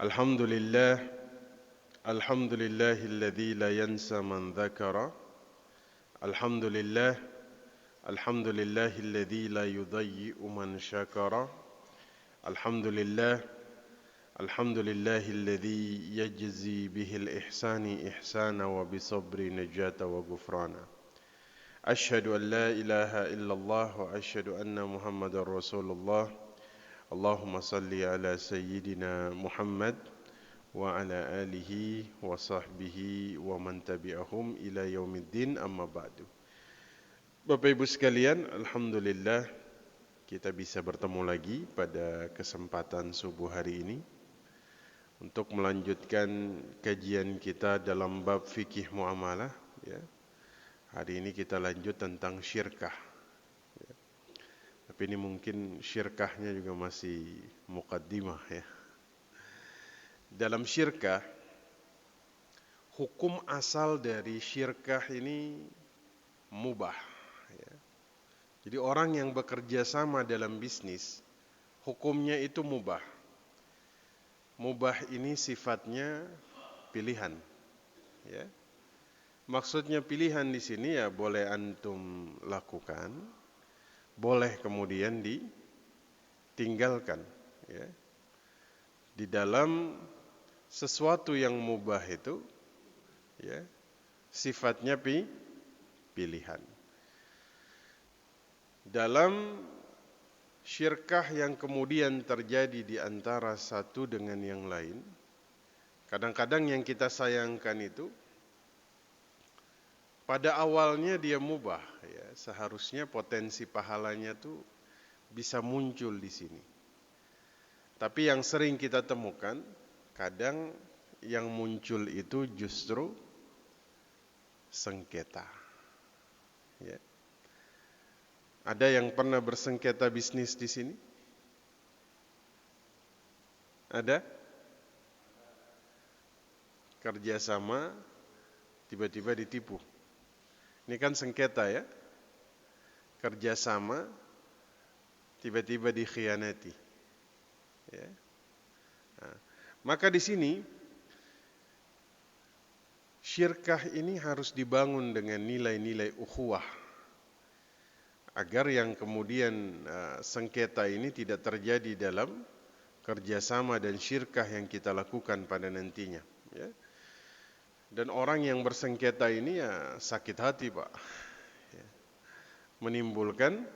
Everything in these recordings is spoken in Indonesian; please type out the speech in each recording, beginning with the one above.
الحمد لله الحمد لله الذي لا ينسى من ذكر الحمد لله الحمد لله الذي لا يضيء من شكر الحمد لله الحمد لله الذي يجزي به الإحسان إحسانا وبصبر نجاة وغفرانا أشهد أن لا إله إلا الله وأشهد أن محمد رسول الله اللهم صل على سيدنا محمد وعلى آله وصحبه ومن تبعهم إلى يوم الدين أما بعد. Bapak Ibu sekalian, alhamdulillah kita bisa bertemu lagi pada kesempatan subuh hari ini untuk melanjutkan kajian kita dalam bab fikih muamalah ya. Hari ini kita lanjut tentang syirkah. Ya. Tapi ini mungkin syirkahnya juga masih muqaddimah ya. Dalam syirkah, hukum asal dari syirkah ini mubah. Ya. Jadi orang yang bekerja sama dalam bisnis, hukumnya itu mubah. Mubah ini sifatnya pilihan. Ya. Maksudnya pilihan di sini ya boleh antum lakukan, boleh kemudian ditinggalkan. Ya. Di dalam sesuatu yang mubah itu ya sifatnya pilihan. Dalam syirkah yang kemudian terjadi di antara satu dengan yang lain, kadang-kadang yang kita sayangkan itu pada awalnya dia mubah ya, seharusnya potensi pahalanya tuh bisa muncul di sini. Tapi yang sering kita temukan, kadang yang muncul itu justru sengketa. Ya. Ada yang pernah bersengketa bisnis di sini? Ada? Kerjasama, tiba-tiba ditipu. Ini kan sengketa ya. Kerjasama, tiba-tiba dikhianati. Ya. Nah, maka di sini syirkah ini harus dibangun dengan nilai-nilai ukhuwah agar yang kemudian sengketa ini tidak terjadi dalam kerjasama dan syirkah yang kita lakukan pada nantinya. Ya. Dan orang yang bersengketa ini ya sakit hati Pak, ya. Menimbulkan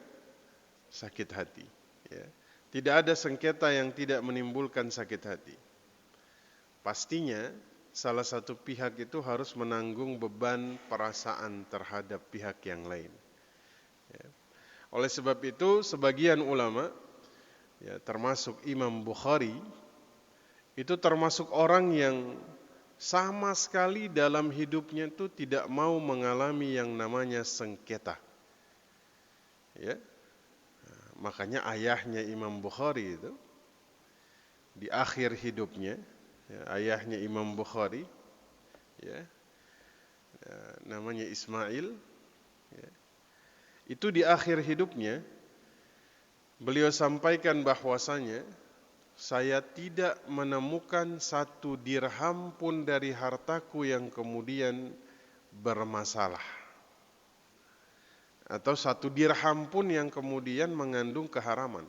sakit hati. Ya. Tidak ada sengketa yang tidak menimbulkan sakit hati. Pastinya salah satu pihak itu harus menanggung beban perasaan terhadap pihak yang lain. Ya. Oleh sebab itu sebagian ulama, ya, termasuk Imam Bukhari, itu termasuk orang yang sama sekali dalam hidupnya itu tidak mau mengalami yang namanya sengketa. Ya. Nah, makanya ayahnya Imam Bukhari itu di akhir hidupnya, ya, ayahnya Imam Bukhari, ya, namanya Ismail, ya, itu di akhir hidupnya beliau sampaikan bahwasanya saya tidak menemukan satu dirham pun dari hartaku yang kemudian bermasalah, atau satu dirham pun yang kemudian mengandung keharaman.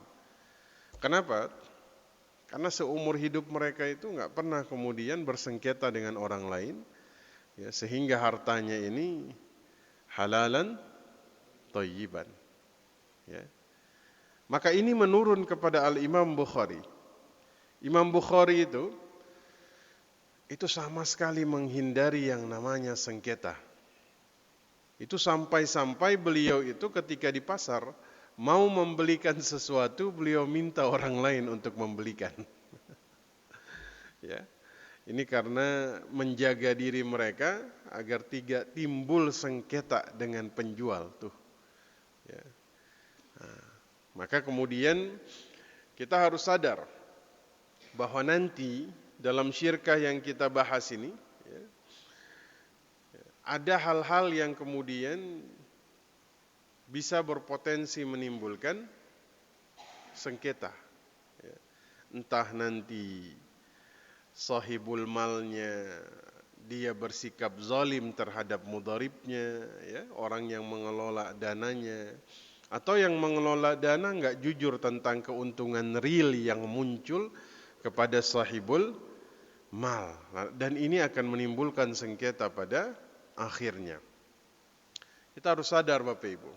Kenapa? Karena seumur hidup mereka itu nggak pernah kemudian bersengketa dengan orang lain, ya, sehingga hartanya ini halalan thayyiban. Ya. Maka ini menurun kepada Al-Imam Bukhari. Imam Bukhari itu sama sekali menghindari yang namanya sengketa. Itu sampai-sampai beliau itu ketika di pasar mau membelikan sesuatu, beliau minta orang lain untuk membelikan. Ya. Ini karena menjaga diri mereka agar tidak timbul sengketa dengan penjual tuh. Ya. Nah, maka kemudian kita harus sadar bahwa nanti dalam syirkah yang kita bahas ini, ya, ada hal-hal yang kemudian bisa berpotensi menimbulkan sengketa. Ya. Entah nanti sahibul malnya dia bersikap zalim terhadap mudharibnya, ya, orang yang mengelola dananya, atau yang mengelola dana enggak jujur tentang keuntungan real yang muncul kepada sahibul mal, dan ini akan menimbulkan sengketa pada akhirnya. Kita harus sadar Bapak Ibu,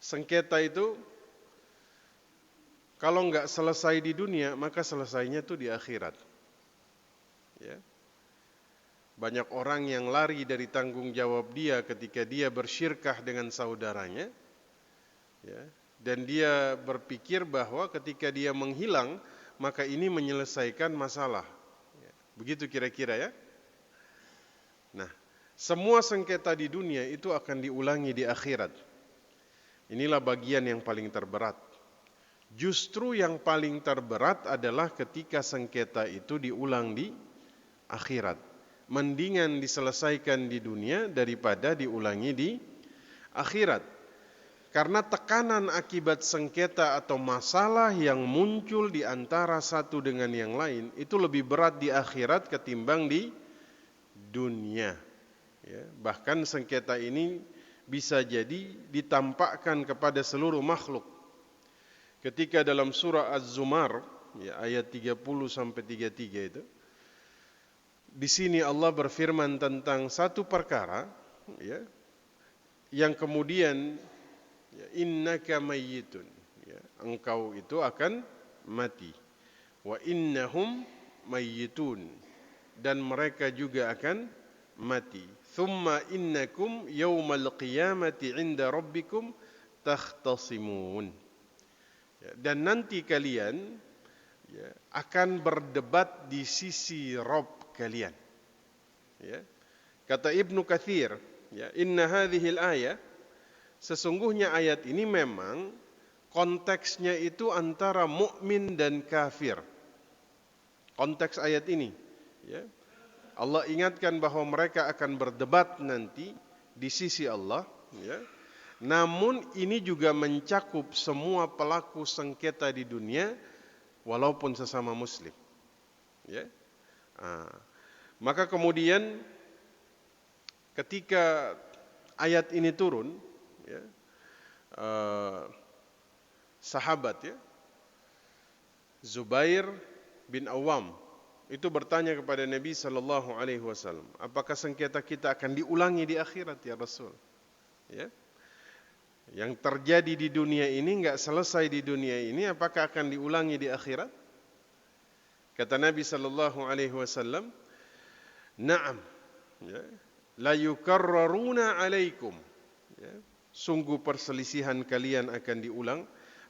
sengketa itu kalau enggak selesai di dunia, maka selesainya itu di akhirat. Ya. Banyak orang yang lari dari tanggung jawab dia ketika dia bersyirkah dengan saudaranya, ya, dan dia berpikir bahwa ketika dia menghilang, maka ini menyelesaikan masalah. Ya, begitu kira-kira ya. Nah, semua sengketa di dunia itu akan diulangi di akhirat. Inilah bagian yang paling terberat. Justru yang paling terberat adalah ketika sengketa itu diulang di akhirat. Mendingan diselesaikan di dunia daripada diulangi di akhirat. Karena tekanan akibat sengketa atau masalah yang muncul di antara satu dengan yang lain itu lebih berat di akhirat ketimbang di dunia. Ya, bahkan sengketa ini bisa jadi ditampakkan kepada seluruh makhluk. Ketika dalam surah Az-Zumar, ya, ayat 30 sampai 33 itu, di sini Allah berfirman tentang satu perkara, ya, yang kemudian, ya, innaka mayyitun, ya, engkau itu akan mati, wa innahum mayyitun, dan mereka juga akan mati, thumma innakum yawmal qiyamati 'inda rabbikum takhtasimun, ya, dan nanti kalian, ya, akan berdebat di sisi Rabb kalian. Ya. Kata Ibnu Katsir, ya, inna hadhil ayah, sesungguhnya ayat ini memang konteksnya itu antara mukmin dan kafir. Konteks ayat ini, ya, Allah ingatkan bahwa mereka akan berdebat nanti di sisi Allah, ya. Namun ini juga mencakup semua pelaku sengketa di dunia walaupun sesama muslim. Ya. Maka kemudian ketika ayat ini turun, ya, sahabat, ya, Zubair bin Awam itu bertanya kepada Nabi sallallahu alaihi wasallam, apakah sengketa kita akan diulangi di akhirat ya Rasul? Ya. Yang terjadi di dunia ini enggak selesai di dunia ini, apakah akan diulangi di akhirat? Kata Nabi sallallahu alaihi wasallam, na'am, ya, la yukarraruna alaikum, ya, sungguh perselisihan kalian akan diulang,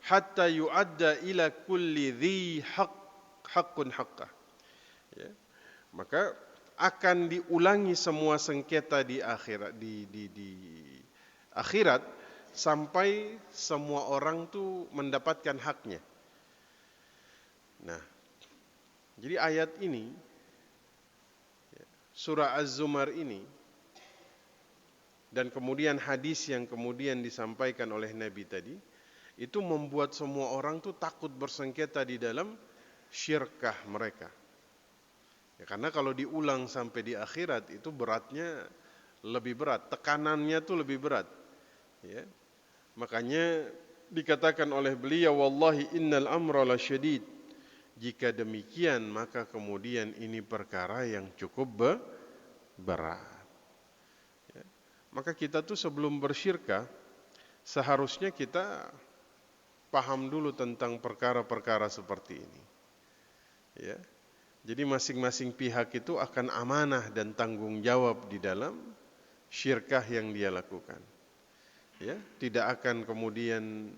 hatta yu'adda ila kulli dhi haqqun haqqah, ya, maka akan diulangi semua sengketa di akhirat, di akhirat, sampai semua orang tuh mendapatkan haknya. Nah, jadi ayat ini, surah Az-Zumar ini, dan kemudian hadis yang kemudian disampaikan oleh Nabi tadi, itu membuat semua orang tuh takut bersengketa di dalam syirkah mereka. Ya, karena kalau diulang sampai di akhirat itu beratnya lebih berat, tekanannya tuh lebih berat. Ya. Makanya dikatakan oleh beliau, wallahi innal amra lasyadid. Jika demikian, maka kemudian ini perkara yang cukup berat. Ya. Maka kita tuh sebelum bersyirkah, seharusnya kita paham dulu tentang perkara-perkara seperti ini. Ya. Jadi masing-masing pihak itu akan amanah dan tanggung jawab di dalam syirkah yang dia lakukan. Ya, tidak akan kemudian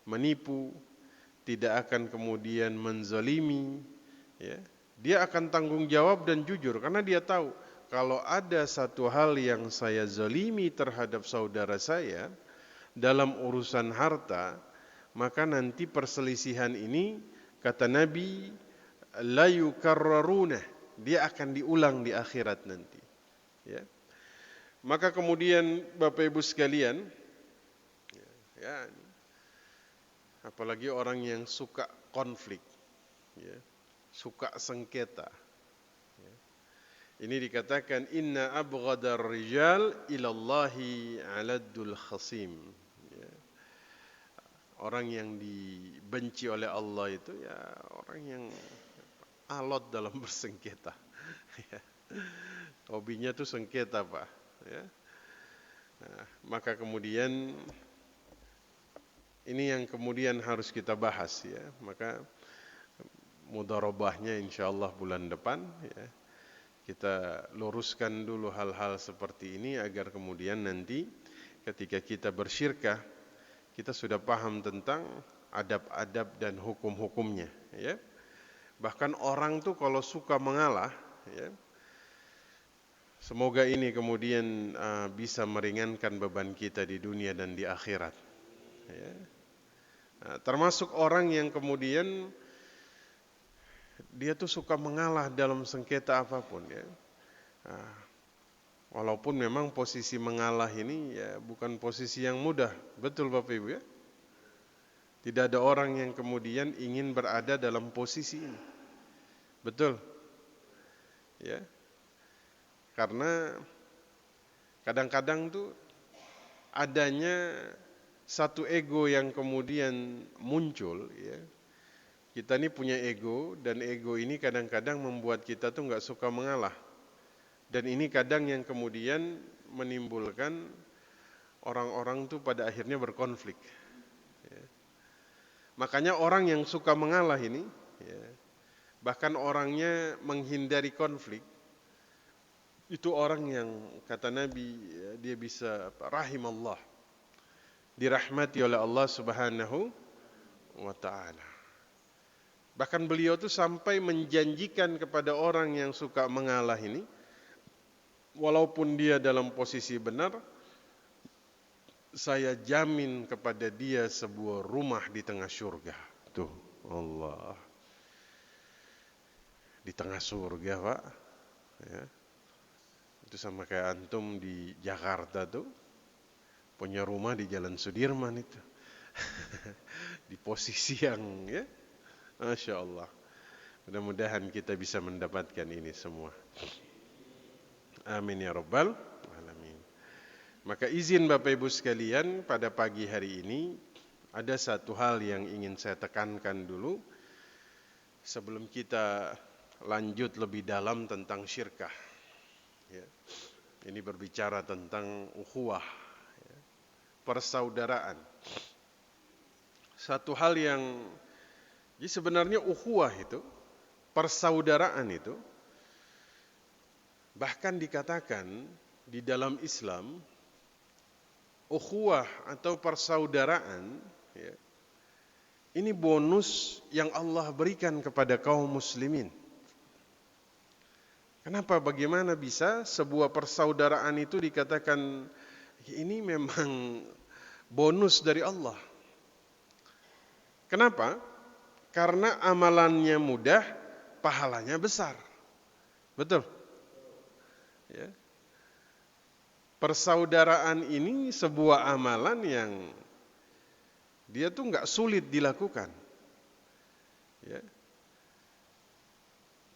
menipu, tidak akan kemudian menzalimi, ya. Dia akan tanggung jawab dan jujur karena dia tahu kalau ada satu hal yang saya zalimi terhadap saudara saya dalam urusan harta, maka nanti perselisihan ini, kata Nabi, la yukarraruna, dia akan diulang di akhirat nanti. Ya. Maka kemudian Bapak Ibu sekalian, ya, apalagi orang yang suka konflik, ya, suka sengketa, Ini dikatakan inna abghadar rijal ilallahi aladdul khasim. Ya. Orang yang dibenci oleh Allah itu ya orang yang alot dalam bersengketa. Ya. Hobinya tuh sengketa, Pak. Ya. Nah, maka kemudian ini yang kemudian harus kita bahas ya. Maka mudharabahnya insyaallah bulan depan ya. Kita luruskan dulu hal-hal seperti ini agar kemudian nanti ketika kita bersyirkah kita sudah paham tentang adab-adab dan hukum-hukumnya ya. Bahkan orang tuh kalau suka mengalah ya, semoga ini kemudian bisa meringankan beban kita di dunia dan di akhirat ya. Nah, termasuk orang yang kemudian dia tuh suka mengalah dalam sengketa apapun ya. Nah, walaupun memang posisi mengalah ini ya bukan posisi yang mudah, betul Bapak Ibu ya. Tidak ada orang yang kemudian ingin berada dalam posisi ini, betul ya. Karena kadang-kadang tuh adanya satu ego yang kemudian muncul ya. Kita ini punya ego dan ego ini kadang-kadang membuat kita tuh nggak suka mengalah. Dan ini kadang yang kemudian menimbulkan orang-orang tuh pada akhirnya berkonflik. Ya. Makanya orang yang suka mengalah ini, ya, bahkan orangnya menghindari konflik, itu orang yang kata Nabi ya, dia bisa rahimallah, dirahmati oleh Allah Subhanahu wa Ta'ala. Bahkan beliau tuh sampai menjanjikan kepada orang yang suka mengalah ini, walaupun dia dalam posisi benar, saya jamin kepada dia sebuah rumah di tengah surga. Tuh, Allah. Di tengah surga, Pak. Ya. Itu sama kayak antum di Jakarta tuh, punya rumah di Jalan Sudirman itu. Di posisi yang ya, Masya Allah. Mudah-mudahan kita bisa mendapatkan ini semua. Amin ya rabbal alamin. Maka izin Bapak Ibu sekalian, pada pagi hari ini ada satu hal yang ingin saya tekankan dulu sebelum kita lanjut lebih dalam tentang syirkah. Ya. Ini berbicara tentang ukhuwah, ya, persaudaraan. Satu hal yang jadi sebenarnya ukhuwah itu, persaudaraan itu, bahkan dikatakan di dalam Islam, ukhuwah atau persaudaraan, ya, ini bonus yang Allah berikan kepada kaum muslimin. Kenapa? Bagaimana bisa sebuah persaudaraan itu dikatakan ini memang bonus dari Allah? Kenapa? Karena amalannya mudah, pahalanya besar. Betul? Ya. Persaudaraan ini sebuah amalan yang dia tuh nggak sulit dilakukan. Ya.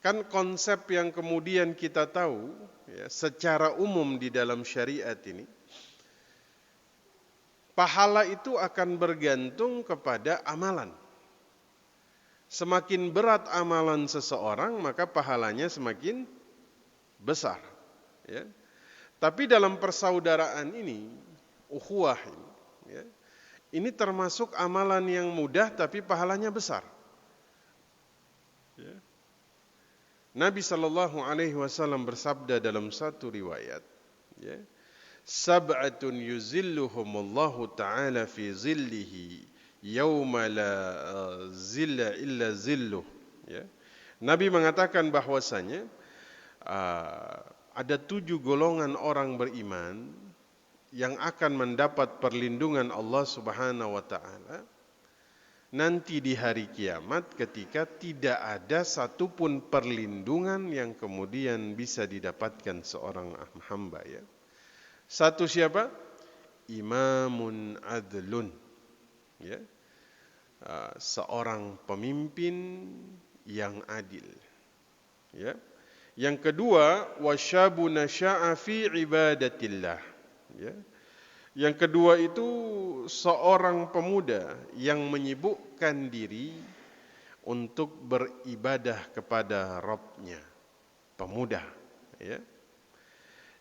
Kan konsep yang kemudian kita tahu ya, secara umum di dalam syariat ini, pahala itu akan bergantung kepada amalan. Semakin berat amalan seseorang, maka pahalanya semakin besar. Ya. Tapi dalam persaudaraan ini, ukhuwah ini, ya, ini termasuk amalan yang mudah tapi pahalanya besar. Ya. Nabi SAW bersabda dalam satu riwayat, ya, sab'atun yuzilluhumullahu ta'ala fi zillihi yauma la zilla illa zilluh. Ya. Nabi mengatakan bahwasanya ada 7 golongan orang beriman yang akan mendapat perlindungan Allah Subhanahu wa Ta'ala nanti di hari kiamat, ketika tidak ada satupun perlindungan yang kemudian bisa didapatkan seorang hamba. Ya. Satu siapa? Imamun adlun. Ya. Seorang pemimpin yang adil. Ya. Yang kedua, wasyabu nasya'a fi ibadatillah. Ya. Yang kedua itu seorang pemuda yang menyibukkan diri untuk beribadah kepada Rabb-nya. Pemuda. Ya.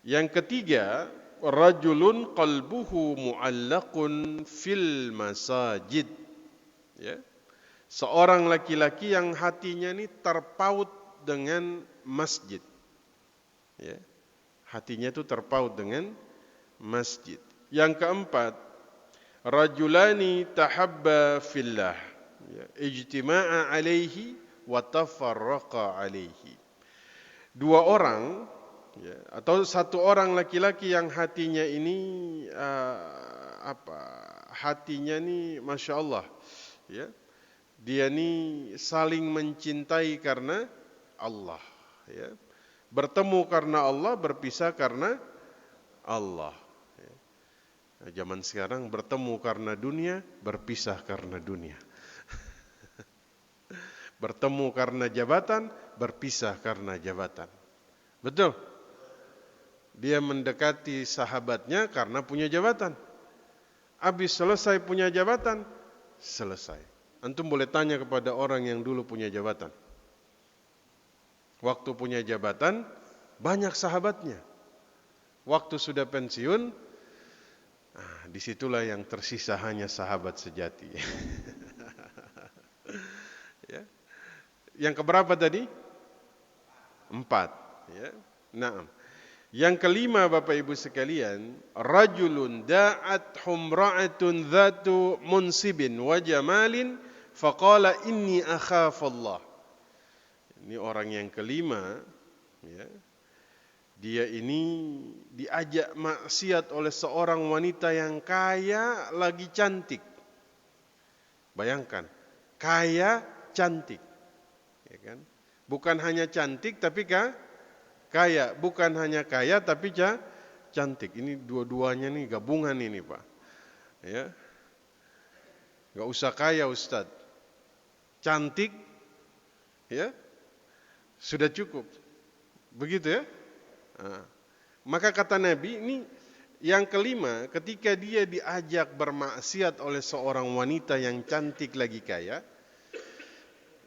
Yang ketiga, rajulun qalbuhu mu'allaqun fil masajid. Ya. Seorang laki-laki yang hatinya ini terpaut dengan masjid. Ya. Hatinya itu terpaut dengan masjid. Yang keempat, rajulani tahabba fillah, ya, ijtima'a alaihi wa tafarraqa alaihi. Dua orang, ya, atau satu orang laki-laki yang hatinya ini hatinya ini Masya Allah, ya, dia ini saling mencintai karena Allah, ya. Bertemu karena Allah, berpisah karena Allah. Zaman sekarang bertemu karena dunia, berpisah karena dunia. Bertemu karena jabatan, berpisah karena jabatan. Betul? Dia mendekati sahabatnya karena punya jabatan. Habis selesai punya jabatan, selesai. Antum boleh tanya kepada orang yang dulu punya jabatan. Waktu punya jabatan, banyak sahabatnya. Waktu sudah pensiun, disitulah yang tersisa hanya sahabat sejati. Ya. Yang keberapa tadi? 4. Ya. Naam. Yang kelima Bapak Ibu sekalian, rajulun da'at humra'atun dhatu munsibin wa jamalin faqala inni akhafallah. Ini orang yang kelima, ya. Dia ini diajak maksiat oleh seorang wanita yang kaya lagi cantik. Bayangkan, kaya cantik, ya kan? Bukan hanya cantik tapi kaya, bukan hanya kaya tapi cantik. Ini dua-duanya nih gabungan ini, Pak. Ya. Enggak usah kaya, Ustaz. Cantik, ya. Sudah cukup. Begitu ya? Nah, maka kata Nabi ini yang kelima, ketika dia diajak bermaksiat oleh seorang wanita yang cantik lagi kaya,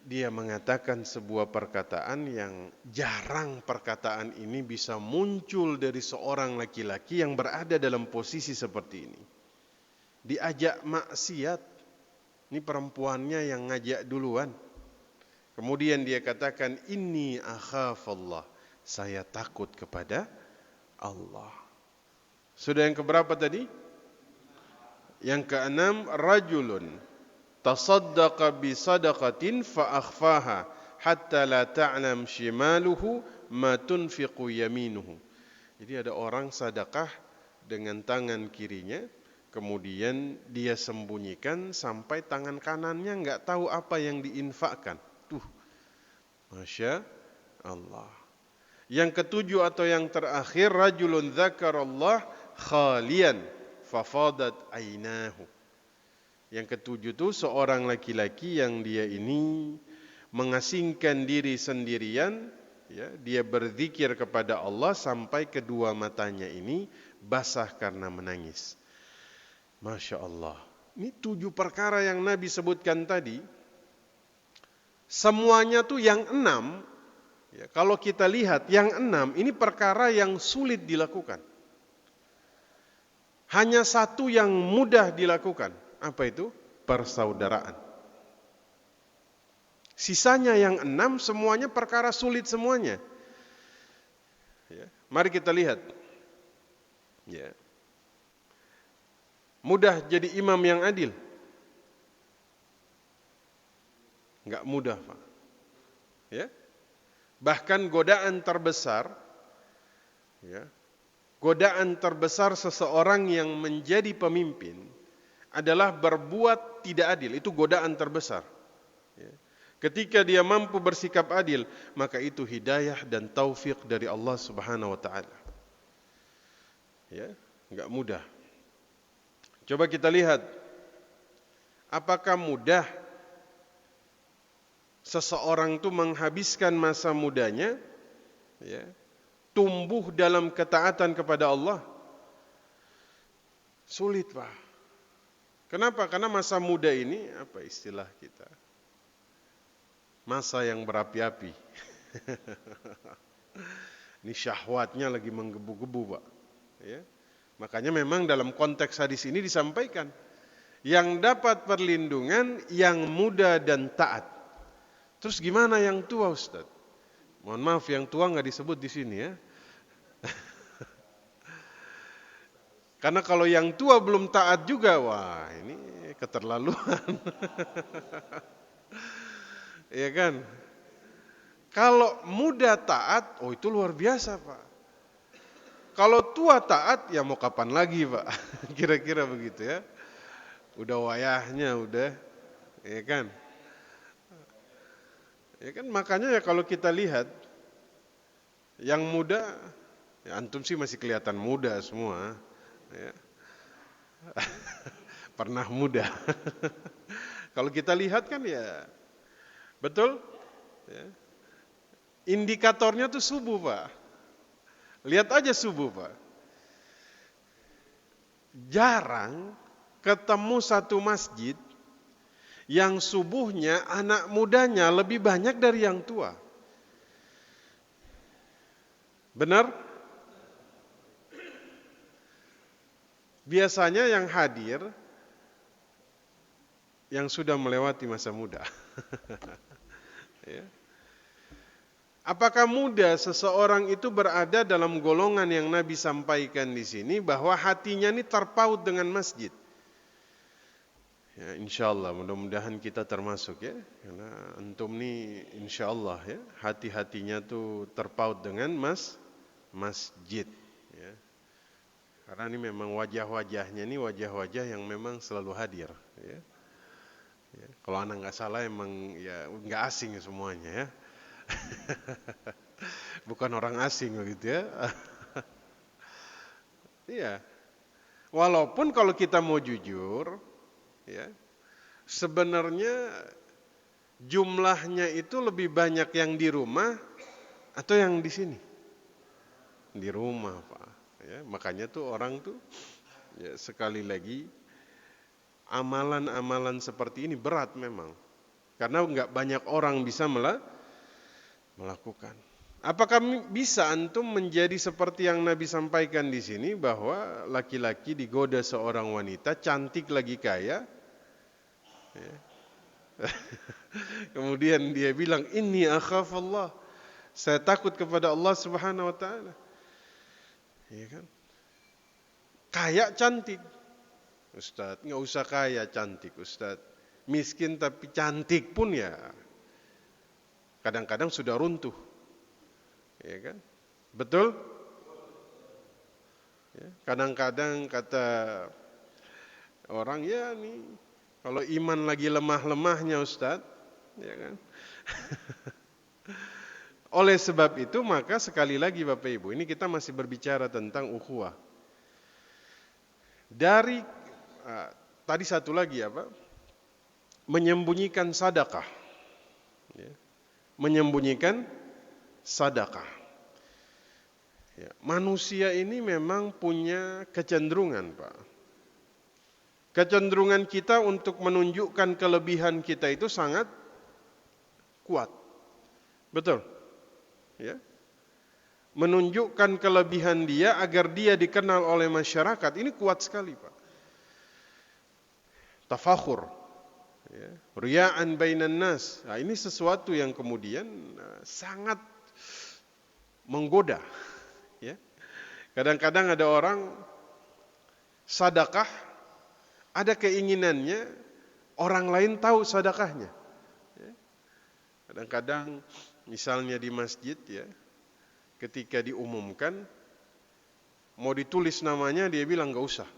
dia mengatakan sebuah perkataan yang jarang perkataan ini bisa muncul dari seorang laki-laki yang berada dalam posisi seperti ini. Diajak maksiat, ini perempuannya yang ngajak duluan. Kemudian dia katakan, inni akhafallah, saya takut kepada Allah. Sudah yang keberapa tadi? Yang keenam, rajulun tasaddaqa bi sadaqatin fa akhfaha hatta la ta'lam shimaluhu ma tunfiqu yaminuhu. Jadi ada orang sedekah dengan tangan kirinya, kemudian dia sembunyikan sampai tangan kanannya enggak tahu apa yang diinfakkan. Tuh, Masya Allah. Yang ketujuh atau yang terakhir, rajulun dzakarallah khalian fafadat ainahu. Yang ketujuh itu seorang laki-laki yang dia ini mengasingkan diri sendirian, ya, dia berzikir kepada Allah sampai kedua matanya ini basah karena menangis. Masya Allah. Ini 7 perkara yang Nabi sebutkan tadi. Semuanya tuh yang 6. Ya, kalau kita lihat yang 6 ini perkara yang sulit dilakukan. Hanya satu yang mudah dilakukan. Apa itu? Persaudaraan. Sisanya yang 6 semuanya perkara sulit semuanya. Ya, mari kita lihat. Ya. Mudah jadi imam yang adil? Enggak mudah, Pak. Ya. Bahkan godaan terbesar, ya, godaan terbesar seseorang yang menjadi pemimpin adalah berbuat tidak adil. Itu godaan terbesar. Ya. Ketika dia mampu bersikap adil, maka itu hidayah dan taufik dari Allah Subhanahu wa taala. Ya, enggak mudah. Coba kita lihat, apakah mudah seseorang itu menghabiskan masa mudanya ya, tumbuh dalam ketaatan kepada Allah, sulit Pak. Kenapa? Karena masa muda ini, apa istilah kita? Masa yang berapi-api. Ini syahwatnya lagi menggebu-gebu Pak. Ya. Makanya memang dalam konteks hadis ini disampaikan, yang dapat perlindungan yang muda dan taat. Terus gimana yang tua Ustaz? Mohon maaf, yang tua nggak disebut di sini ya. Karena kalau yang tua belum taat juga, wah ini keterlaluan. Iya kan? Kalau muda taat, oh itu luar biasa Pak. Kalau tua taat, ya mau kapan lagi Pak? Kira-kira begitu ya. Udah wayahnya, udah. Ya kan? Ya kan, makanya ya kalau kita lihat, yang muda, ya antum sih masih kelihatan muda semua. Ya. Pernah muda. Kalau kita lihat kan ya, betul? Ya. Indikatornya tuh subuh Pak. Lihat aja subuh Pak. Jarang ketemu satu masjid yang subuhnya anak mudanya lebih banyak dari yang tua. Benar? Biasanya yang hadir yang sudah melewati masa muda. Ya. Apakah mudah seseorang itu berada dalam golongan yang Nabi sampaikan di sini, bahwa hatinya ini terpaut dengan masjid? Ya, insyaallah mudah-mudahan kita termasuk ya, karena antum nih insyaallah ya hati-hatinya tuh terpaut dengan masjid. Ya. Karena ini memang wajah-wajahnya ini wajah-wajah yang memang selalu hadir. Ya. Ya. Kalau anak nggak salah emang ya nggak asing semuanya ya. Bukan orang asing begitu ya. Iya. Walaupun kalau kita mau jujur, ya, sebenarnya jumlahnya itu lebih banyak yang di rumah atau yang di sini? Di rumah, Pak. Ya, makanya tuh orang tuh, ya, sekali lagi, amalan-amalan seperti ini berat memang. Karena nggak banyak orang bisa melakukan. Apakah bisa antum menjadi seperti yang Nabi sampaikan di sini, bahwa laki-laki digoda seorang wanita cantik lagi kaya, ya. Kemudian dia bilang, inni akhafallah, saya takut kepada Allah Subhanahu wa taala. Ya kan? Kaya cantik, Ustaz, nggak usah kaya cantik Ustaz. Miskin tapi cantik pun ya kadang-kadang sudah runtuh. Ya kan? Betul? Ya, kadang-kadang kata orang, ya nih kalau iman lagi lemah-lemahnya Ustaz, ya kan? Oleh sebab itu maka sekali lagi Bapak Ibu, ini kita masih berbicara tentang ukhuwah. Dari tadi satu lagi apa? Menyembunyikan sedekah. Ya. Menyembunyikan sedekah. Ya, manusia ini memang punya kecenderungan, Pak. Kecenderungan kita untuk menunjukkan kelebihan kita itu sangat kuat. Betul? Ya. Menunjukkan kelebihan dia agar dia dikenal oleh masyarakat, ini kuat sekali, Pak. Tafakhur. Ya. Riya'an bainan nas. Nah, ini sesuatu yang kemudian sangat menggoda. Ya. Kadang-kadang ada orang sedekah, ada keinginannya orang lain tahu sedekahnya. Ya. Kadang-kadang misalnya di masjid ya, ketika diumumkan mau ditulis namanya, dia bilang enggak usah,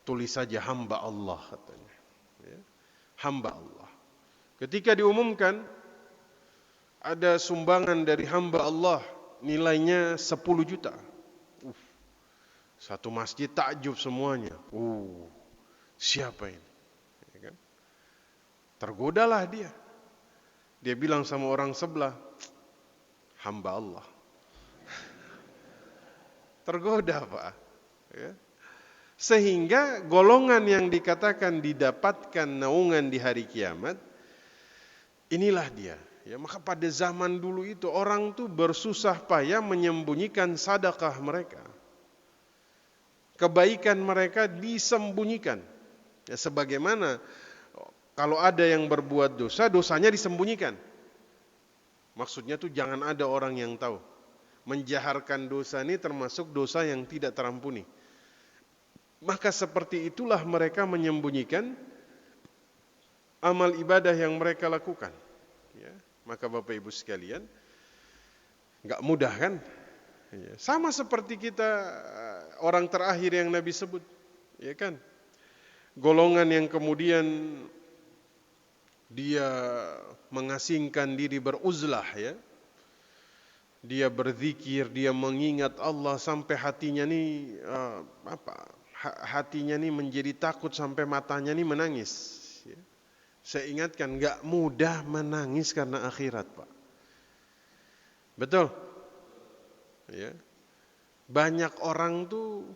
tulis saja hamba Allah katanya. Ya. Hamba Allah. Ketika diumumkan ada sumbangan dari hamba Allah nilainya 10 juta. Satu masjid takjub semuanya. Siapa ini? Ya kan? Tergodalah dia. Dia bilang sama orang sebelah, hamba Allah. tergoda, Pak. Ya. Sehingga golongan yang dikatakan didapatkan naungan di hari kiamat, inilah dia. Ya, maka pada zaman dulu itu orang tuh bersusah payah menyembunyikan sedekah mereka. Kebaikan mereka disembunyikan. Ya, sebagaimana kalau ada yang berbuat dosa, dosanya disembunyikan. Maksudnya tuh jangan ada orang yang tahu. Menjaharkan dosa ini termasuk dosa yang tidak terampuni. Maka seperti itulah mereka menyembunyikan amal ibadah yang mereka lakukan. Ya, maka Bapak Ibu sekalian, nggak mudah kan? Ya, sama seperti kita orang terakhir yang Nabi sebut, ya kan? Golongan yang kemudian dia mengasingkan diri beruzlah, ya. Dia berzikir, dia mengingat Allah sampai hatinya nih hatinya nih menjadi takut sampai matanya nih menangis. Ya. Saya ingatkan, nggak mudah menangis karena akhirat, Pak. Betul? Ya. Banyak orang tuh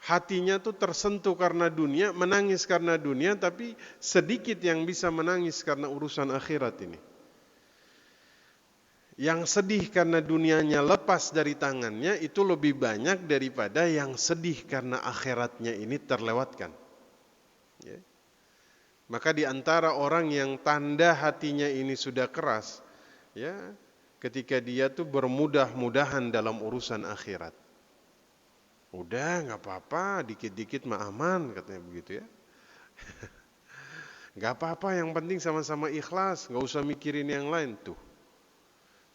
hatinya tuh tersentuh karena dunia, menangis karena dunia, tapi sedikit yang bisa menangis karena urusan akhirat ini. Yang sedih karena dunianya lepas dari tangannya itu lebih banyak daripada yang sedih karena akhiratnya ini terlewatkan. Ya. Maka di antara orang yang tanda hatinya ini sudah keras, ya, ketika dia tuh bermudah-mudahan dalam urusan akhirat. Udah, nggak apa-apa, dikit-dikit mah aman, katanya begitu ya. Nggak apa-apa, yang penting sama-sama ikhlas, nggak usah mikirin yang lain tuh.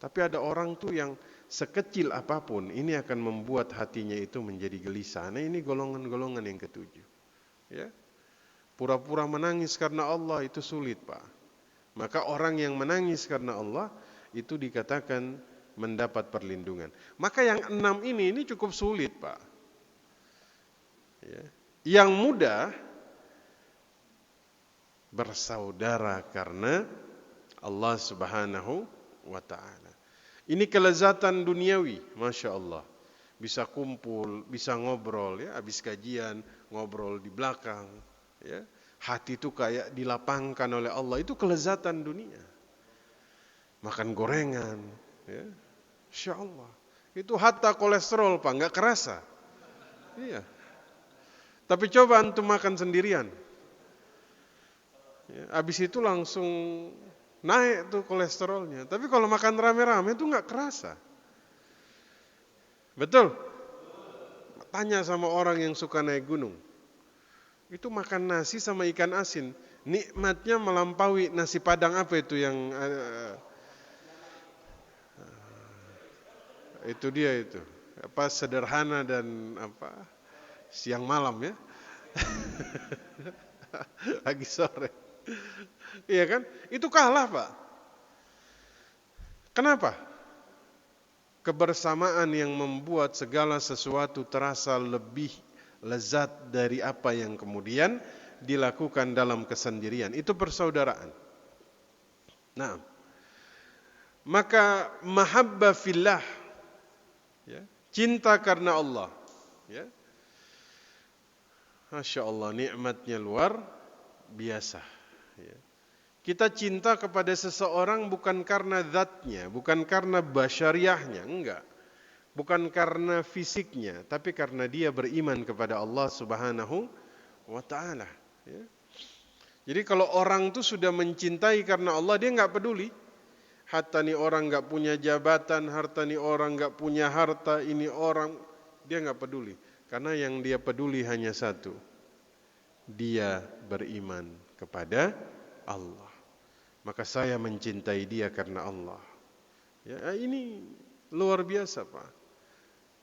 Tapi ada orang tuh yang sekecil apapun ini akan membuat hatinya itu menjadi gelisah. Nah, ini golongan-golongan yang ketujuh. Ya. Pura-pura menangis karena Allah itu sulit, Pak. Maka orang yang menangis karena Allah itu dikatakan mendapat perlindungan. Maka yang 6 ini cukup sulit, Pak. Ya. Yang mudah bersaudara karena Allah Subhanahu wa ta'ala. Ini kelezatan duniawi, Masya Allah. Bisa kumpul, bisa ngobrol, ya, habis kajian ngobrol di belakang, ya. Hati itu kayak dilapangkan oleh Allah, itu kelezatan dunia. Makan gorengan, ya. Masya Allah. Itu hatta kolesterol, Pak, nggak kerasa. Iya. Tapi coba antum makan sendirian. Ya, habis itu langsung naik tuh kolesterolnya. Tapi kalau makan rame-rame itu nggak kerasa. Betul? Tanya sama orang yang suka naik gunung. Itu makan nasi sama ikan asin. Nikmatnya melampaui nasi padang apa itu yang itu dia itu. Apa sederhana dan apa siang malam ya. Pagi sore. Iya kan? Itu kalah, Pak. Kenapa? Kebersamaan yang membuat segala sesuatu terasa lebih lezat dari apa yang kemudian dilakukan dalam kesendirian. Itu persaudaraan. Nah, maka mahabbah fillah, ya, cinta karena Allah, ya. Masya Allah, nikmatnya luar biasa. Ya. Kita cinta kepada seseorang bukan karena zatnya, bukan karena basyariahnya, enggak. Bukan karena fisiknya, tapi karena dia beriman kepada Allah Subhanahu wa ta'ala. Ya. Jadi kalau orang itu sudah mencintai karena Allah, dia enggak peduli. Hatta nih orang enggak punya jabatan, harta nih orang enggak punya harta, ini orang, dia enggak peduli. Karena yang dia peduli hanya satu. Dia beriman kepada Allah. Maka saya mencintai dia karena Allah. Ya, ini luar biasa, Pak.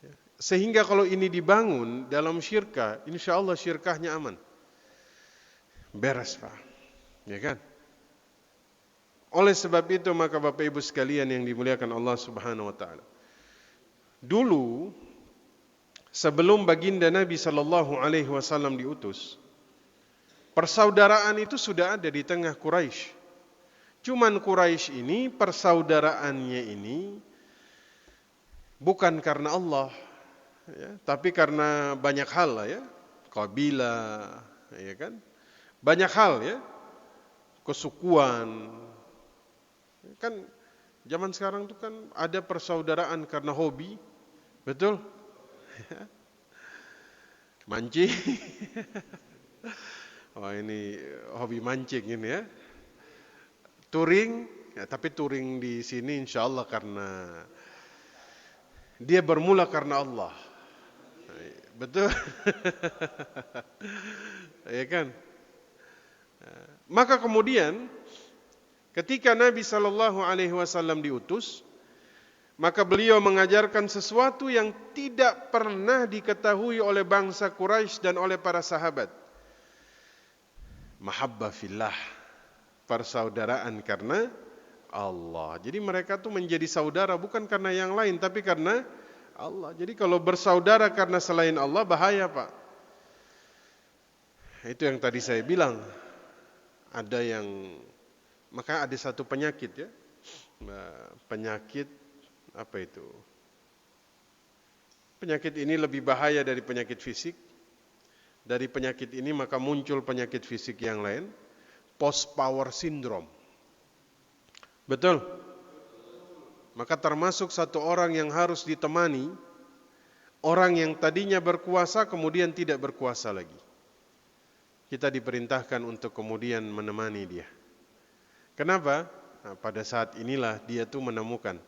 Ya. Sehingga kalau ini dibangun dalam syirkah, insya Allah syirkahnya aman. Beres, Pak. Ya kan? Oleh sebab itu maka Bapak Ibu sekalian yang dimuliakan Allah Subhanahu wa ta'ala. Dulu sebelum baginda Nabi sallallahu alaihi wasallam diutus, persaudaraan itu sudah ada di tengah Quraisy. Cuman Quraisy ini persaudaraannya ini bukan karena Allah, ya, tapi karena banyak hal lah ya, kabilah, ya kan, banyak hal ya, kesukuan, kan zaman sekarang tuh kan ada persaudaraan karena hobi, betul? Mancing, oh ini hobi mancing ini ya, touring, ya, tapi touring di sini insya Allah karena dia bermula karena Allah, betul? Ya kan? Maka kemudian ketika Nabi Shallallahu Alaihi Wasallam diutus, maka beliau mengajarkan sesuatu yang tidak pernah diketahui oleh bangsa Quraisy dan oleh para sahabat. Mahabbah fillah, persaudaraan karena Allah. Jadi mereka tuh menjadi saudara bukan karena yang lain, tapi karena Allah. Jadi kalau bersaudara karena selain Allah bahaya, Pak. Itu yang tadi saya bilang. Ada yang, maka ada satu penyakit ya. Penyakit apa itu? Penyakit ini lebih bahaya dari penyakit fisik. Dari penyakit ini maka muncul penyakit fisik yang lain, post power syndrome. Betul? Maka termasuk satu orang yang harus ditemani, orang yang tadinya berkuasa kemudian tidak berkuasa lagi. Kita diperintahkan untuk kemudian menemani dia. Kenapa? Nah, pada saat inilah dia tuh menemukan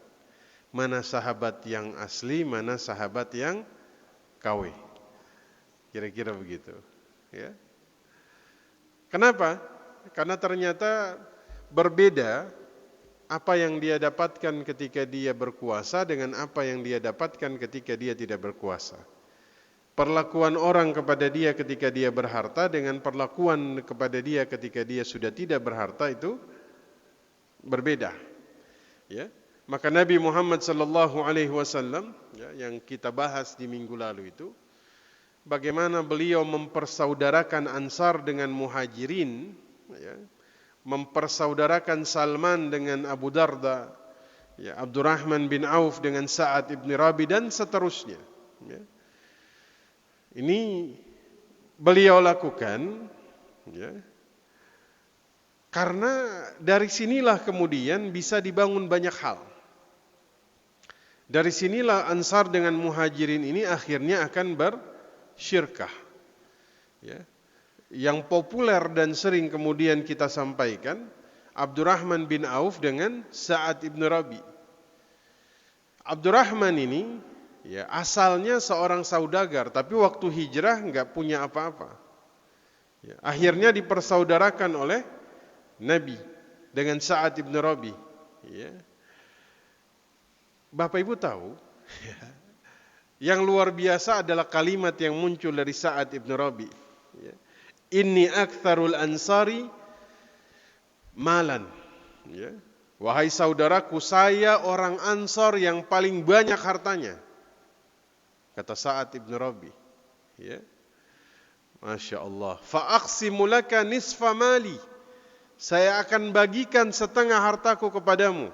mana sahabat yang asli, mana sahabat yang KW. Kira-kira begitu, ya. Kenapa? Karena ternyata berbeda apa yang dia dapatkan ketika dia berkuasa dengan apa yang dia dapatkan ketika dia tidak berkuasa. Perlakuan orang kepada dia ketika dia berharta dengan perlakuan kepada dia ketika dia sudah tidak berharta itu berbeda. Ya. Maka Nabi Muhammad sallallahu alaihi wasallam ya, yang kita bahas di minggu lalu itu, bagaimana beliau mempersaudarakan Ansar dengan Muhajirin, ya, mempersaudarakan Salman dengan Abu Darda, ya, Abdurrahman bin Auf dengan Sa'ad ibn Rabi dan seterusnya. Ya. Ini beliau lakukan, ya, karena dari sinilah kemudian bisa dibangun banyak hal. Dari sinilah Ansar dengan Muhajirin ini akhirnya akan bersyirkah. Ya. Yang populer dan sering kemudian kita sampaikan, Abdurrahman bin Auf dengan Sa'ad ibn Rabi. Abdurrahman ini ya asalnya seorang saudagar, tapi waktu hijrah nggak punya apa-apa. Ya, akhirnya dipersaudarakan oleh Nabi dengan Sa'ad ibn Rabi. Ya. Bapak Ibu tahu, ya, yang luar biasa adalah kalimat yang muncul dari Sa'ad ibn Rabi. Ya. Inni aktsarul ansari malan. Ya. Wahai saudaraku, saya orang Ansar yang paling banyak hartanya. Kata Sa'ad ibn Rabi. Ya. Masya Allah. Fa'aqsimu laka nisfa mali. Saya akan bagikan setengah hartaku kepadamu.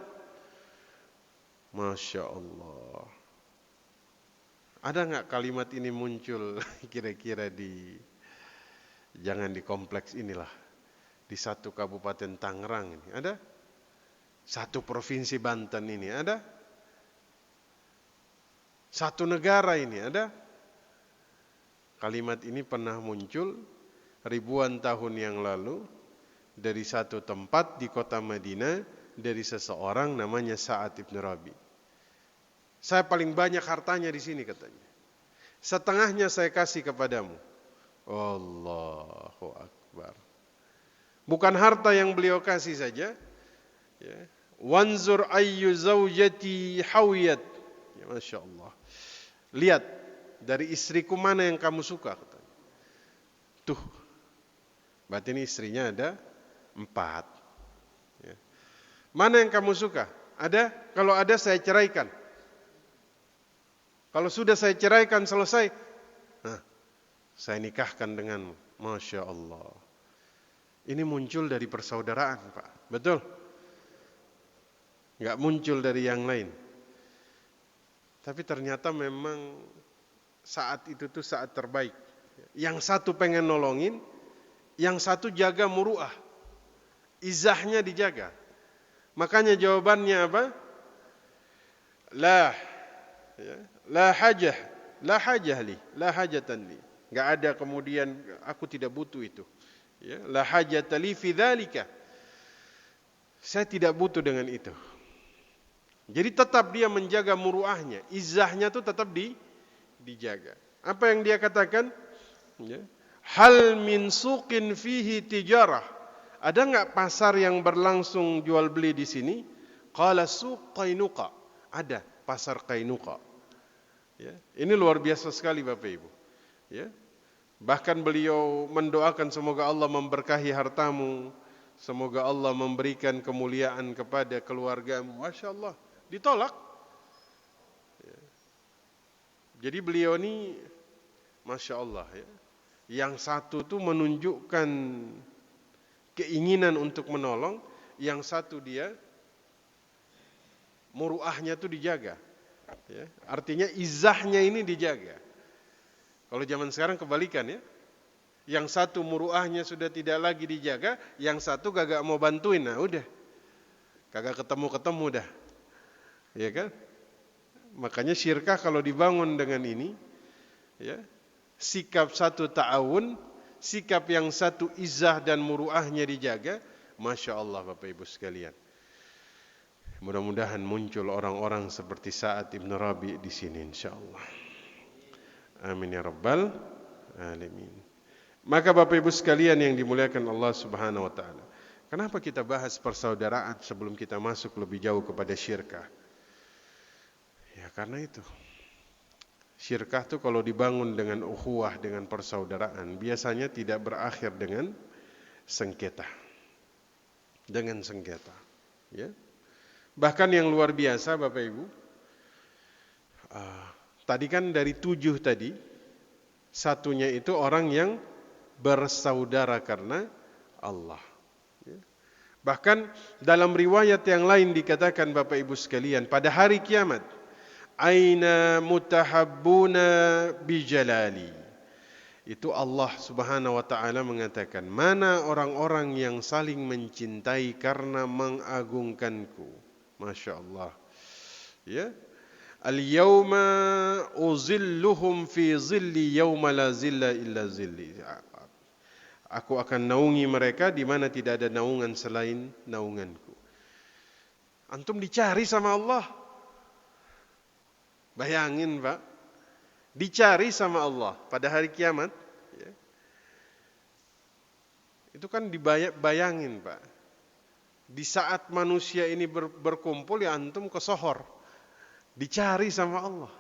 Masya Allah. Ada nggak kalimat ini muncul kira-kira di, jangan di kompleks inilah, di satu kabupaten Tangerang ini ada, satu provinsi Banten ini ada, satu negara ini ada. Kalimat ini pernah muncul ribuan tahun yang lalu dari satu tempat di kota Madinah dari seseorang namanya Sa'ad ibn Rabi. Saya paling banyak hartanya di sini katanya. Setengahnya saya kasih kepadamu. Allahu Akbar. Bukan harta yang beliau kasih saja. Ya. Wanzur ayyu zawjati hawiyat. Ya, Masya Allah. Lihat dari istriku mana yang kamu suka katanya. Tuh. Berarti ini istrinya ada 4. Ya. Mana yang kamu suka? Ada? Kalau ada saya ceraikan. Kalau sudah saya ceraikan selesai, nah, saya nikahkan denganmu. Masya Allah. Ini muncul dari persaudaraan, Pak. Betul? Nggak muncul dari yang lain. Tapi ternyata memang saat itu tuh saat terbaik. Yang satu pengen nolongin, yang satu jaga muruah. Izahnya dijaga. Makanya jawabannya apa? La, ya, la hajah, la hajah li, la hajatan li. Enggak ada kemudian aku tidak butuh itu. Ya, la hajata li fi dzalika. Saya tidak butuh dengan itu. Jadi tetap dia menjaga muruahnya, izahnya itu tetap dijaga. Apa yang dia katakan? Ya. Hal min suqin fihi tijarah. Ada enggak pasar yang berlangsung jual beli di sini? Qala suq Qainuqa. Ada pasar Qainuqa. Ya. Ini luar biasa sekali Bapak Ibu. Ya. Bahkan beliau mendoakan semoga Allah memberkahi hartamu, semoga Allah memberikan kemuliaan kepada keluargamu. Masya Allah. Ditolak. Ya. Jadi beliau ini Masya Allah ya. Yang satu tuh menunjukkan keinginan untuk menolong, yang satu dia muruahnya tuh dijaga. Ya. Artinya izahnya ini dijaga. Kalau zaman sekarang kebalikan ya. Yang satu muruahnya sudah tidak lagi dijaga, yang satu kagak mau bantuin. Nah udah. Kagak ketemu-ketemu dah. Ya kan? Makanya syirkah kalau dibangun dengan ini, ya, sikap satu ta'awun, sikap yang satu izah dan muruahnya dijaga, Masya Allah Bapak Ibu sekalian. Mudah-mudahan muncul orang-orang seperti Sa'ad Ibn Rabi di sini insyaAllah. Amin ya Rabbal Alamin. Maka Bapak Ibu sekalian yang dimuliakan Allah Subhanahu wa Ta'ala, kenapa kita bahas persaudaraan sebelum kita masuk lebih jauh kepada syirkah? Ya karena itu. Syirkah itu kalau dibangun dengan ukhuwah, dengan persaudaraan, biasanya tidak berakhir dengan sengketa. Dengan sengketa. Ya. Bahkan yang luar biasa Bapak Ibu, tadi kan dari 7 tadi, satunya itu orang yang bersaudara karena Allah. Ya. Bahkan dalam riwayat yang lain dikatakan Bapak Ibu sekalian, pada hari kiamat, aina mutahabbuna bijalali. Itu Allah Subhanahu wa taala mengatakan, mana orang-orang yang saling mencintai karena mengagungkanku. Masya Allah. Ya. Al-yawma uzilluhum fi zilli yawma la zilla illa zilli. Aku akan naungi mereka di mana tidak ada naungan selain naunganku. Antum dicari sama Allah. Bayangin Pak, dicari sama Allah pada hari kiamat, ya. Itu kan dibayangin Pak. Di saat manusia ini berkumpul ya antum ke sohor, dicari sama Allah.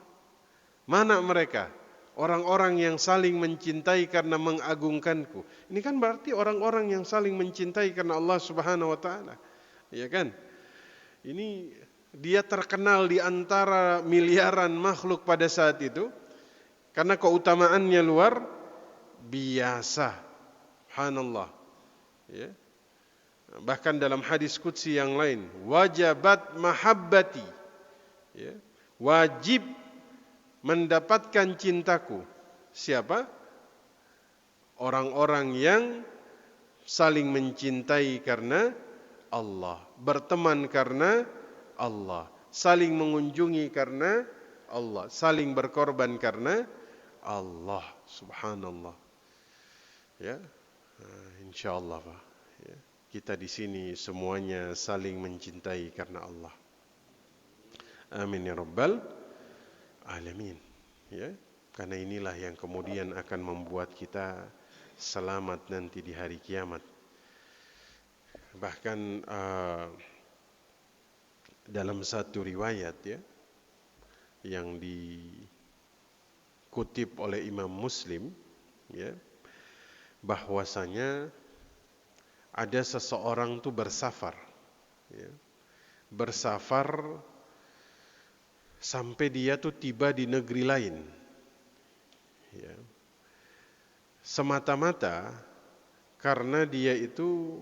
Mana mereka? Orang-orang yang saling mencintai karena mengagungkanku. Ini kan berarti orang-orang yang saling mencintai karena Allah Subhanahu wa Ta'ala, ya kan? Ini dia terkenal di antara miliaran makhluk pada saat itu karena keutamaannya luar biasa. Subhanallah. Ya. Bahkan dalam hadis qudsi yang lain, wajabat mahabbati. Ya. Wajib mendapatkan cintaku. Siapa? Orang-orang yang saling mencintai karena Allah, berteman karena Allah, saling mengunjungi karena Allah, saling berkorban karena Allah. Subhanallah. Ya, insyaallah Pak. Ya, kita di sini semuanya saling mencintai karena Allah. Amin ya Rabbal Alamin. Ya, karena inilah yang kemudian akan membuat kita selamat nanti di hari kiamat. Bahkan dalam satu riwayat ya yang dikutip oleh Imam Muslim ya, bahwasanya ada seseorang tuh bersafar ya, bersafar sampai dia tuh tiba di negeri lain ya, semata-mata karena dia itu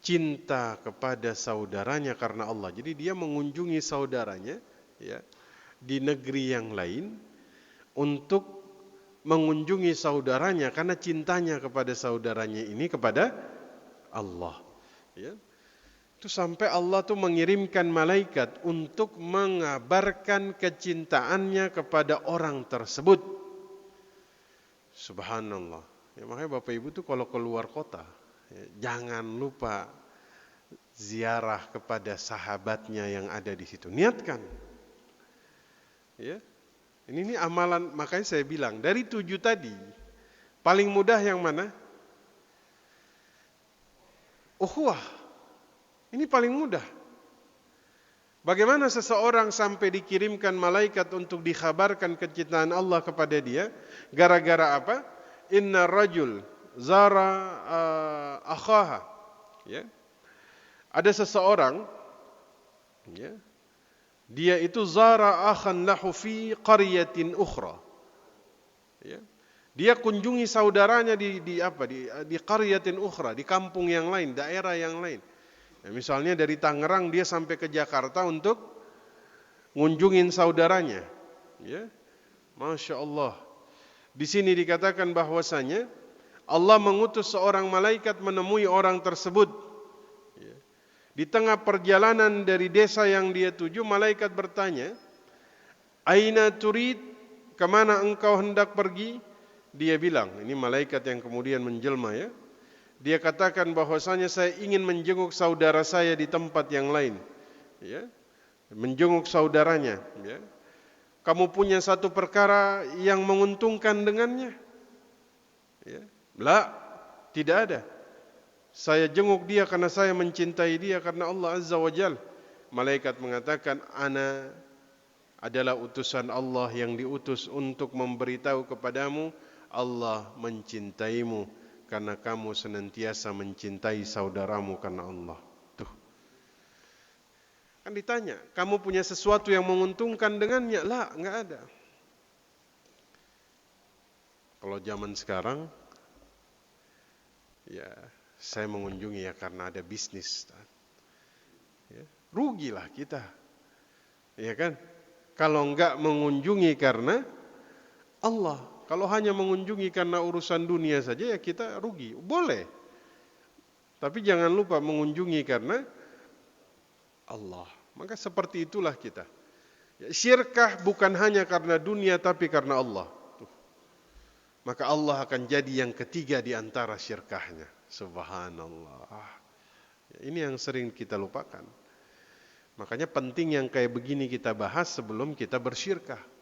cinta kepada saudaranya karena Allah. Jadi dia mengunjungi saudaranya ya, di negeri yang lain untuk mengunjungi saudaranya karena cintanya kepada saudaranya ini kepada Allah. Ya. Itu sampai Allah tuh mengirimkan malaikat untuk mengabarkan kecintaannya kepada orang tersebut. Subhanallah. Ya, makanya Bapak Ibu tuh kalau keluar kota, ya, jangan lupa ziarah kepada sahabatnya yang ada di situ. Niatkan. Ya. Ini amalan, makanya saya bilang dari 7 tadi paling mudah yang mana? Ukhuwah. Ini paling mudah. Bagaimana seseorang sampai dikirimkan malaikat untuk dikhabarkan kecintaan Allah kepada dia? Gara-gara apa? Inna rajul zara akhaha. Ya. Ada seseorang, ya, dia itu zara akhan lahu fi qaryatin ukhra. Ya. Dia kunjungi saudaranya di qaryatin ukhra, di kampung yang lain, daerah yang lain. Ya, misalnya dari Tangerang dia sampai ke Jakarta untuk ngunjungin saudaranya. Ya. Masya Allah. Di sini dikatakan bahwasanya Allah mengutus seorang malaikat menemui orang tersebut. Ya. Di tengah perjalanan dari desa yang dia tuju, malaikat bertanya, "Aina turid? Kemana engkau hendak pergi?" Dia bilang, ini malaikat yang kemudian menjelma, ya. Dia katakan bahwasanya saya ingin menjenguk saudara saya di tempat yang lain. Ya. Menjenguk saudaranya. Ya. Kamu punya satu perkara yang menguntungkan dengannya? Ya. La, tidak ada. Saya jenguk dia karena saya mencintai dia karena Allah Azza wa Jal. Malaikat mengatakan, ana adalah utusan Allah yang diutus untuk memberitahu kepadamu Allah mencintaimu karena kamu senantiasa mencintai saudaramu karena Allah. Tuh. Kan ditanya, kamu punya sesuatu yang menguntungkan dengannya? La, enggak ada. Kalau zaman sekarang, ya saya mengunjungi ya karena ada bisnis. Ya, rugilah kita. Ya kan? Kalau enggak mengunjungi karena Allah. Kalau hanya mengunjungi karena urusan dunia saja ya kita rugi. Boleh. Tapi jangan lupa mengunjungi karena Allah. Maka seperti itulah kita. Ya, syirkah bukan hanya karena dunia tapi karena Allah. Tuh. Maka Allah akan jadi yang ketiga di antara syirkahnya. Subhanallah. Ya, ini yang sering kita lupakan. Makanya penting yang kayak begini kita bahas sebelum kita bersyirkah.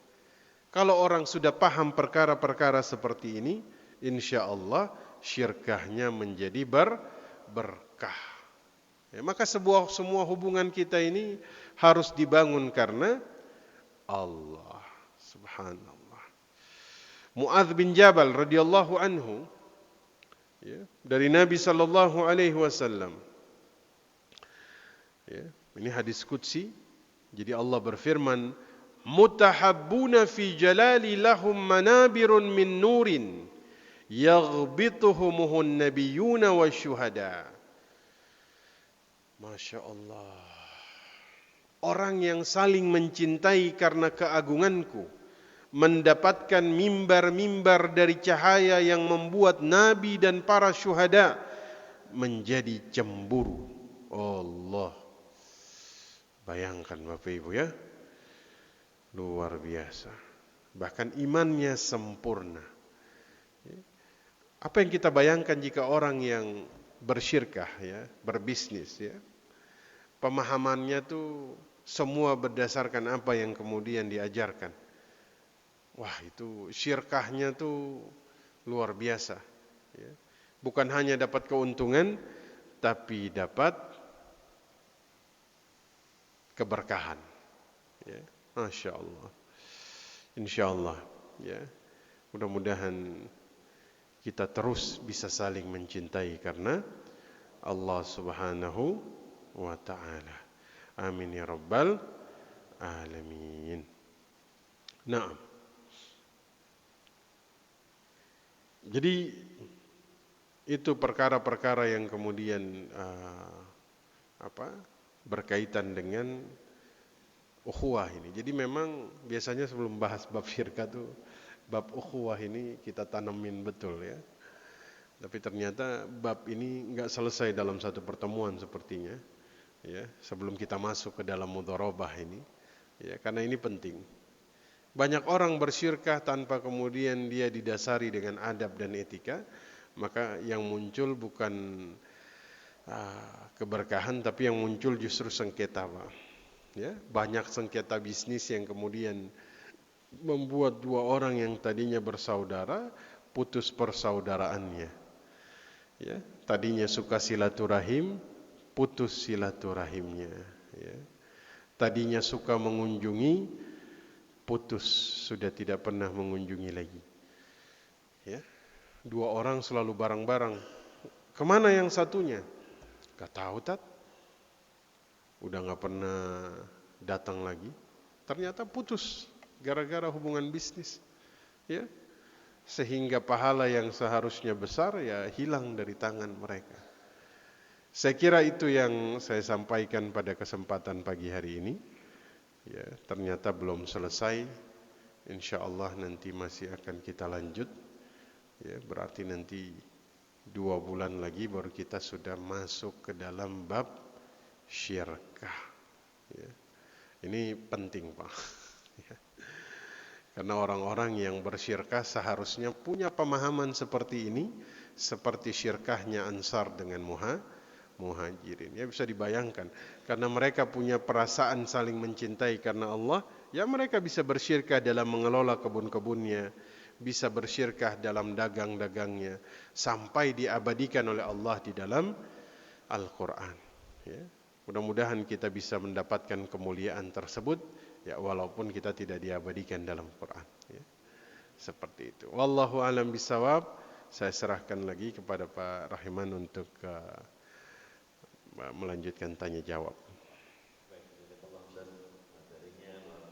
Kalau orang sudah paham perkara-perkara seperti ini, insya Allah syirkahnya menjadi berkah. Ya, maka semua hubungan kita ini harus dibangun karena Allah. Subhanallah. Mu'adz bin Jabal radhiyallahu anhu, ya, dari Nabi sallallahu alaihi wasallam. Ya, ini hadis qudsi. Jadi Allah berfirman, mutahabbuna fi jalali lahum manabirun min nurin yaghbituhumuhun nabiyyuna wasyuhada. Masya Allah. Orang yang saling mencintai karena keagunganku mendapatkan mimbar-mimbar dari cahaya yang membuat nabi dan para syuhada menjadi cemburu. Allah. Bayangkan Bapak Ibu ya. Luar biasa. Bahkan imannya sempurna. Apa yang kita bayangkan jika orang yang bersyirkah ya, berbisnis ya. Pemahamannya tuh semua berdasarkan apa yang kemudian diajarkan. Wah, itu syirkahnya tuh luar biasa ya. Bukan hanya dapat keuntungan tapi dapat keberkahan. Ya. Masya Allah. Insya Allah. Ya. Mudah-mudahan kita terus bisa saling mencintai karena Allah Subhanahu wa ta'ala. Amin ya rabbal alamin. Naam. Jadi itu perkara-perkara yang kemudian berkaitan dengan ukhuwah ini. Jadi memang biasanya sebelum bahas bab syirkah tuh bab ukhuwah ini kita tanemin betul ya. Tapi ternyata bab ini enggak selesai dalam satu pertemuan sepertinya ya, sebelum kita masuk ke dalam mudharabah ini ya, karena ini penting. Banyak orang bersyirkah tanpa kemudian dia didasari dengan adab dan etika, maka yang muncul bukan keberkahan, tapi yang muncul justru sengketa, Pak. Ya, banyak sengketa bisnis yang kemudian membuat dua orang yang tadinya bersaudara putus persaudaraannya. Ya, tadinya suka silaturahim, putus silaturahimnya. Ya. Tadinya suka mengunjungi, putus, sudah tidak pernah mengunjungi lagi. Ya, dua orang selalu bareng-bareng. Kemana yang satunya? Gak tahu, Tat. Udah gak pernah datang lagi. Ternyata putus gara-gara hubungan bisnis. Ya, sehingga pahala yang seharusnya besar ya hilang dari tangan mereka. Saya kira itu yang saya sampaikan pada kesempatan pagi hari ini. Ya, ternyata belum selesai. Insyaallah nanti masih akan kita lanjut. Ya, berarti nanti 2 bulan lagi baru kita sudah masuk ke dalam bab syirkah. Ya. Ini penting, Pak. Ya. Karena orang-orang yang bersyirkah seharusnya punya pemahaman seperti ini, seperti syirkahnya Ansar dengan Muhajirin. Ya, bisa dibayangkan, karena mereka punya perasaan saling mencintai karena Allah, ya mereka bisa bersyirkah dalam mengelola kebun-kebunnya, bisa bersyirkah dalam dagang-dagangnya, sampai diabadikan oleh Allah di dalam Al-Quran. Ya. Mudah-mudahan kita bisa mendapatkan kemuliaan tersebut, ya walaupun kita tidak diabadikan dalam Quran. Ya. Seperti itu. Wallahu a'lam bishawab. Saya serahkan lagi kepada Pak Rahiman untuk melanjutkan tanya jawab.